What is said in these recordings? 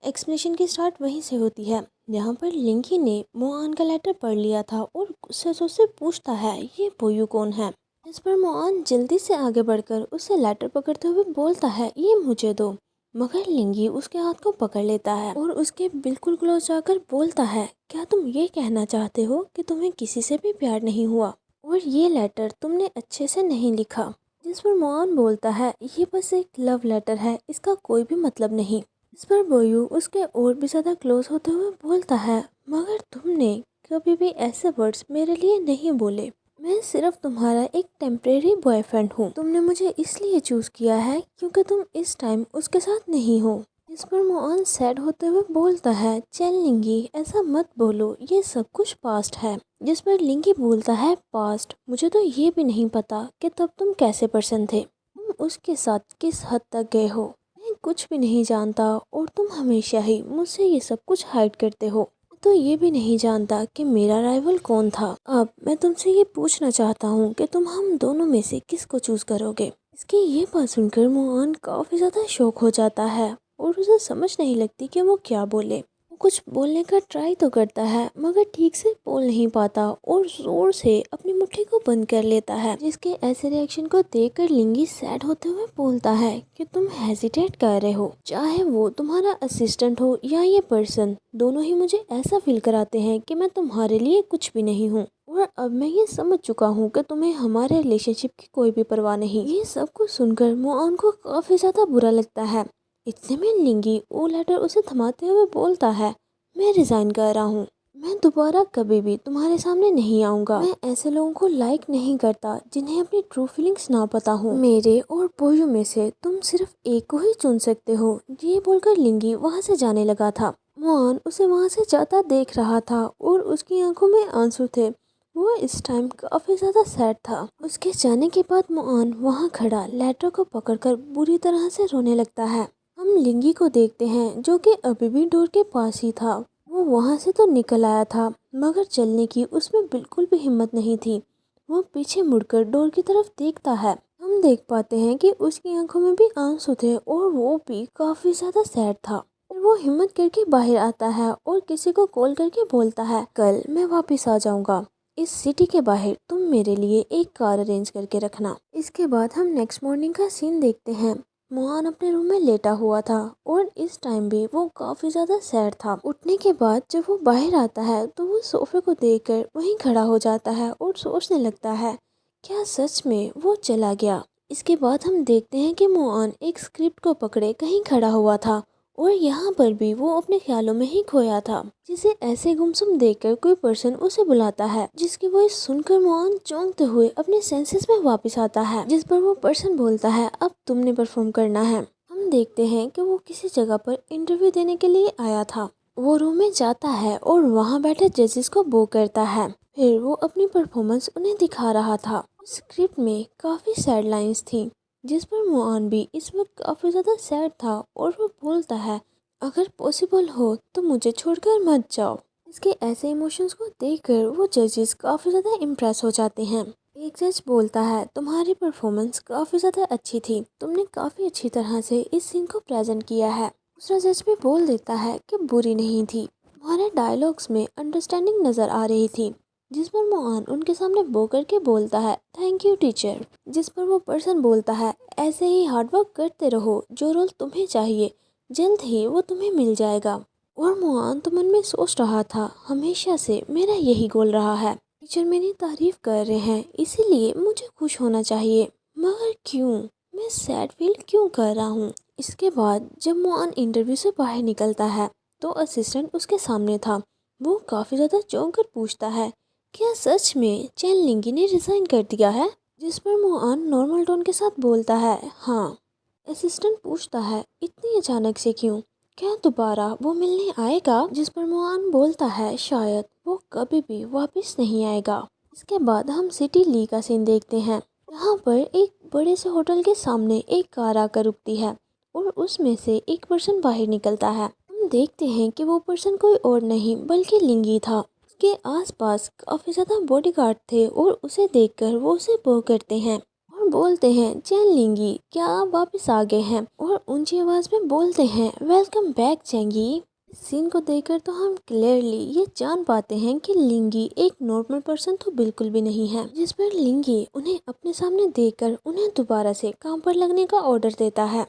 Explanation की start वहीं से होती है जहाँ पर लिंकी ने मोआन का लेटर पढ़ लिया था और गुस्से से उससे पूछता है ये बोयू कौन है। इस पर मोआन जल्दी से आगे बढ़कर उसे लेटर पकड़ते हुए बोलता है ये मुझे दो, मगर लिंगी उसके हाथ को पकड़ लेता है और उसके बिल्कुल क्लोज जाकर बोलता है क्या तुम ये कहना चाहते हो कि तुम्हें किसी से भी प्यार नहीं हुआ और ये लेटर तुमने अच्छे से नहीं लिखा। जिस पर मोआन बोलता है ये बस एक लव लेटर है, इसका कोई भी मतलब नहीं। इस पर बोयू उसके और भी ज़्यादा क्लोज होते हुए बोलता है मगर तुमने कभी भी ऐसे वर्ड्स मेरे लिए नहीं बोले, मैं सिर्फ तुम्हारा एक टेम्परेरी बॉयफ्रेंड हूँ। तुमने मुझे इसलिए चूज किया है क्योंकि तुम इस टाइम उसके साथ नहीं हो। इस पर मोआन सैड होते हुए बोलता है चल लिंगी ऐसा मत बोलो, ये सब कुछ पास्ट है। जिस पर लिंगी बोलता है पास्ट, मुझे तो ये भी नहीं पता कि तब तुम कैसे पर्सन थे, तुम उसके साथ किस हद तक गए हो, मैं कुछ भी नहीं जानता और तुम हमेशा ही मुझसे ये सब कुछ हाइड करते हो। तो ये भी नहीं जानता कि मेरा राइवल कौन था। अब मैं तुमसे ये पूछना चाहता हूँ कि तुम हम दोनों में से किसको चूज करोगे। इसकी ये बात सुनकर मोहन काफी ज्यादा शॉक हो जाता है और उसे समझ नहीं लगती कि वो क्या बोले। वो कुछ बोलने का ट्राई तो करता है मगर ठीक से बोल नहीं पाता और जोर से अपनी मुट्ठी को बंद कर लेता है। जिसके ऐसे रिएक्शन को देखकर लिंगी सैड होते हुए बोलता है कि तुम हेजिटेट कर रहे हो, चाहे वो तुम्हारा असिस्टेंट हो या ये पर्सन, दोनों ही मुझे ऐसा फील कराते हैं कि मैं तुम्हारे लिए कुछ भी नहीं हूँ। और अब मैं ये समझ चुका हूँ कि तुम्हें हमारे रिलेशनशिप की कोई भी परवाह नहीं। ये सब कुछ सुनकर मोआन को काफी ज्यादा बुरा लगता है। इतने में लिंगी वो लेटर उसे थमाते हुए बोलता है मैं रिजाइन कर रहा हूँ, मैं दोबारा कभी भी तुम्हारे सामने नहीं आऊँगा। मैं ऐसे लोगों को लाइक नहीं करता जिन्हें अपनी ट्रू फीलिंग्स ना पता हो। मेरे और बोयू में से तुम सिर्फ एक को ही चुन सकते हो। ये बोलकर लिंगी वहाँ से जाने लगा था। मोहन उसे वहाँ से जाता देख रहा था और उसकी आंखों में आंसू थे। वो इस टाइम काफी ज्यादा सैड था। उसके जाने के बाद मोहन वहाँ खड़ा लेटर को पकड़कर बुरी तरह से रोने लगता है। हम लिंगी को देखते हैं जो कि अभी भी डोर के पास ही था। वो वहां से तो निकल आया था मगर चलने की उसमें बिल्कुल भी हिम्मत नहीं थी। वो पीछे मुड़कर डोर की तरफ देखता है। हम देख पाते हैं कि उसकी आंखों में भी आंसू थे और वो भी काफी ज्यादा सैड था। फिर वो हिम्मत करके बाहर आता है और किसी को कॉल करके बोलता है कल मैं वापस आ जाऊंगा, इस सिटी के बाहर तुम मेरे लिए एक कार अरेंज करके रखना। इसके बाद हम नेक्स्ट मॉर्निंग का सीन देखते हैं। मोहन अपने रूम में लेटा हुआ था और इस टाइम भी वो काफी ज्यादा सैड था। उठने के बाद जब वो बाहर आता है तो वो सोफे को देखकर वहीं खड़ा हो जाता है और सोचने लगता है क्या सच में वो चला गया। इसके बाद हम देखते हैं कि मोहन एक स्क्रिप्ट को पकड़े कहीं खड़ा हुआ था और यहाँ पर भी वो अपने ख्यालों में ही खोया था। जिसे ऐसे गुमसुम देखकर कोई पर्सन उसे बुलाता है, जिसकी वॉइस सुनकर मोहन चौंकते हुए अपने सेंसेस में वापस आता है। जिस पर वो पर्सन बोलता है अब तुमने परफॉर्म करना है। हम देखते हैं कि वो किसी जगह पर इंटरव्यू देने के लिए आया था। वो रूम में जाता है और वहाँ बैठे जजेस को बो करता है। फिर वो अपनी परफॉर्मेंस उन्हें दिखा रहा था। स्क्रिप्ट में काफी सैड लाइन्स थी जिस पर मोहन भी इस वक्त काफी ज्यादा सैड था और वो बोलता है अगर पॉसिबल हो तो मुझे छोड़कर मत जाओ। इसके ऐसे इमोशंस को देखकर वो जजेस काफी ज्यादा इम्प्रेस हो जाते हैं। एक जज बोलता है तुम्हारी परफॉर्मेंस काफी ज्यादा अच्छी थी, तुमने काफी अच्छी तरह से इस सीन को प्रेजेंट किया है। दूसरा जज भी बोल देता है कि बुरी नहीं थी, तुम्हारे डायलॉग्स में अंडरस्टैंडिंग नजर आ रही थी। जिस पर मोहन उनके सामने बो करके बोलता है थैंक यू टीचर। जिस पर वो पर्सन बोलता है ऐसे ही हार्डवर्क करते रहो, जो रोल तुम्हें चाहिए जल्द ही वो तुम्हें मिल जाएगा। और मोहन तो मन में सोच रहा था हमेशा से मेरा यही गोल रहा है, टीचर मेरी तारीफ कर रहे हैं इसीलिए मुझे खुश होना चाहिए, मगर क्यों मैं सैड फील क्यों कर रहा हूँ। इसके बाद जब मोहन इंटरव्यू से बाहर निकलता है तो असिस्टेंट उसके सामने था। वो काफी ज्यादा चौंक कर पूछता है क्या सच में चैन लिंगी ने रिजाइन कर दिया है। जिस पर मोहन नॉर्मल टोन के साथ बोलता है हाँ। असिस्टेंट पूछता है इतनी अचानक से क्यों, क्या दोबारा वो मिलने आएगा। जिस पर मोहन बोलता है शायद वो कभी भी वापस नहीं आएगा। इसके बाद हम सिटी ली का सीन देखते हैं। यहाँ पर एक बड़े से होटल के सामने एक कार आकर रुकती है और उसमें से एक पर्सन बाहर निकलता है। हम देखते हैं कि वो पर्सन कोई और नहीं बल्कि लिंगी था। उसके आसपास काफी ज्यादा बॉडीगार्ड थे और उसे देखकर वो उसे बो करते हैं और बोलते हैं, चैन लिंगी, क्या आप वापस आ गए हैं? और ऊंची आवाज में बोलते हैं, वेलकम बैक चैंगी। इस सीन को देखकर तो हम क्लियरली ये जान पाते हैं कि लिंगी एक नॉर्मल पर्सन तो बिल्कुल भी नहीं है। जिस पर लिंगी उन्हें अपने सामने देखकर उन्हें दोबारा से काम पर लगने का ऑर्डर देता है।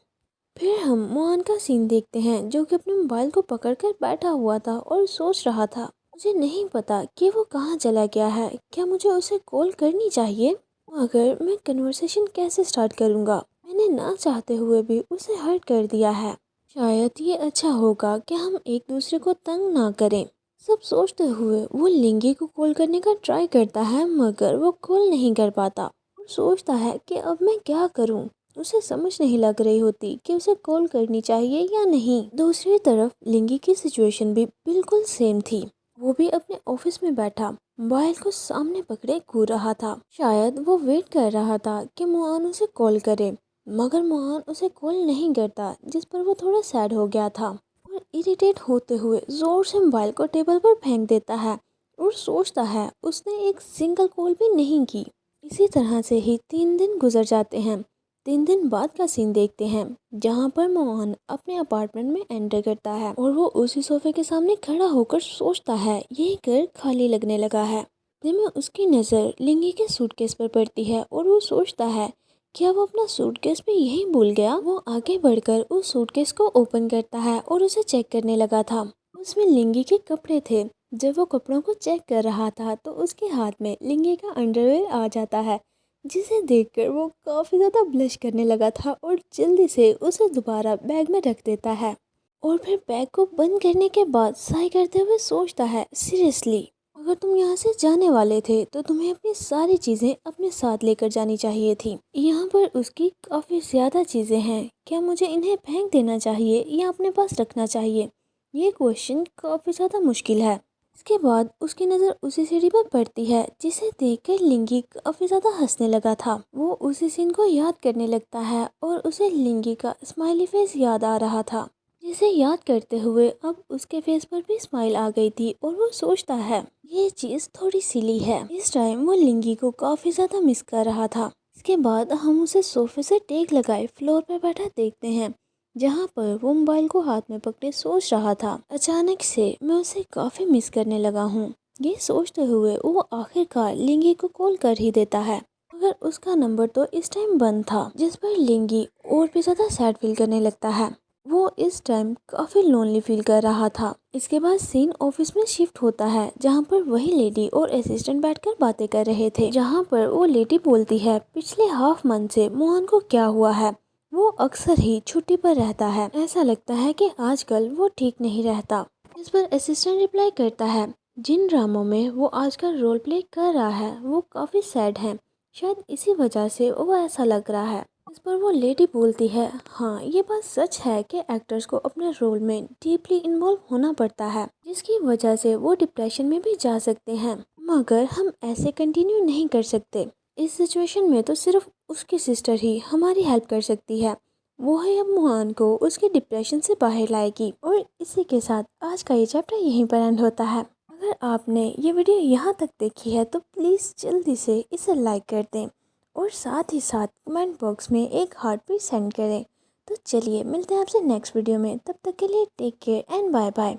फिर हम मोहन का सीन देखते हैं, जो कि अपने मोबाइल को पकड़कर बैठा हुआ था और सोच रहा था, मुझे नहीं पता कि वो कहाँ चला गया है, क्या मुझे उसे कॉल करनी चाहिए? अगर मैं कन्वर्सेशन कैसे स्टार्ट करूँगा? मैंने ना चाहते हुए भी उसे हर्ट कर दिया है। शायद ये अच्छा होगा कि हम एक दूसरे को तंग ना करें। सब सोचते हुए वो लिंगी को कॉल करने का ट्राई करता है, मगर वो कॉल नहीं कर पाता और सोचता है कि अब मैं क्या करूं। उसे समझ नहीं लग रही होती कि उसे कॉल करनी चाहिए या नहीं। दूसरी तरफ लिंगी की सिचुएशन भी बिल्कुल सेम थी। वो भी अपने ऑफिस में बैठा मोबाइल को सामने पकड़े घूर रहा था। शायद वो वेट कर रहा था कि मोहन उसे कॉल करे, मगर मोहन उसे कॉल नहीं करता, जिस पर वो थोड़ा सैड हो गया था और इरिटेट होते हुए जोर से मोबाइल को टेबल पर फेंक देता है और सोचता है उसने एक सिंगल कॉल भी नहीं की। इसी तरह से ही 3 दिन गुजर जाते हैं। 3 दिन बाद का सीन देखते हैं, जहाँ पर मोहन अपने अपार्टमेंट में एंटर करता है और वो उसी सोफे के सामने खड़ा होकर सोचता है ये घर खाली लगने लगा है। इतने में उसकी नज़र लिंगी के सूटकेस पर पड़ती है और वो सोचता है क्या वो अपना सूटकेस भी यहीं भूल गया। वो आगे बढ़कर उस सूटकेस को ओपन करता है और उसे चेक करने लगा था। उसमें लिंगी के कपड़े थे। जब वो कपड़ों को चेक कर रहा था तो उसके हाथ में लिंगी का अंडरवेयर आ जाता है, जिसे देखकर वो काफ़ी ज़्यादा ब्लश करने लगा था और जल्दी से उसे दोबारा बैग में रख देता है। और फिर बैग को बंद करने के बाद साई करते हुए सोचता है, सीरियसली अगर तुम यहाँ से जाने वाले थे तो तुम्हें अपनी सारी चीज़ें अपने साथ लेकर जानी चाहिए थी। यहाँ पर उसकी काफ़ी ज़्यादा चीज़ें हैं, क्या मुझे इन्हें फेंक देना चाहिए या अपने पास रखना चाहिए? ये क्वेश्चन काफ़ी ज़्यादा मुश्किल है। इसके बाद उसकी नज़र उसी सीढ़ी पर पड़ती है, जिसे देखकर लिंगी काफ़ी ज़्यादा हंसने लगा था। वो उसी सीन को याद करने लगता है और उसे लिंगी का स्माइली फेस याद आ रहा था, जिसे याद करते हुए अब उसके फेस पर भी स्माइल आ गई थी और वो सोचता है ये चीज़ थोड़ी सिली है। इस टाइम वो लिंगी को काफ़ी ज़्यादा मिस कर रहा था। इसके बाद हम उसे सोफे से टेक लगाए फ्लोर पर बैठा देखते हैं, जहाँ पर वो मोबाइल को हाथ में पकड़े सोच रहा था। अचानक से मैं उसे काफ़ी मिस करने लगा हूँ। ये सोचते हुए वो आखिरकार लिंगी को कॉल कर ही देता है, मगर उसका नंबर तो इस टाइम बंद था, जिस पर लिंगी और भी ज़्यादा सैड फील करने लगता है। वो इस टाइम काफ़ी लोनली फील कर रहा था। इसके बाद सीन ऑफिस में शिफ्ट होता है, जहाँ पर वही लेडी और असिस्टेंट बैठकर बातें कर रहे थे। जहाँ पर वो लेडी बोलती है, पिछले हाफ मंथ से मोहन को क्या हुआ है, वो अक्सर ही छुट्टी पर रहता है, ऐसा लगता है कि आजकल वो ठीक नहीं रहता। इस पर असिस्टेंट रिप्लाई करता है, जिन ड्रामों में वो आजकल रोल प्ले कर रहा है वो काफ़ी सैड है, शायद इसी वजह से वो ऐसा लग रहा है। इस पर वो लेडी बोलती है, हाँ ये बात सच है कि एक्टर्स को अपने रोल में डीपली इन्वॉल्व होना पड़ता है, जिसकी वजह से वो डिप्रेशन में भी जा सकते हैं, मगर हम ऐसे कंटिन्यू नहीं कर सकते। इस सिचुएशन में तो सिर्फ उसकी सिस्टर ही हमारी हेल्प कर सकती है। वो है अब मोहन को उसके डिप्रेशन से बाहर लाएगी। और इसी के साथ आज का ये चैप्टर यहीं पर एंड होता है। अगर आपने ये वीडियो यहाँ तक देखी है तो प्लीज़ जल्दी से इसे लाइक कर दें और साथ ही साथ कमेंट बॉक्स में एक हार्ट भी सेंड करें। तो चलिए मिलते हैं आपसे नेक्स्ट वीडियो में, तब तक के लिए take care and bye bye.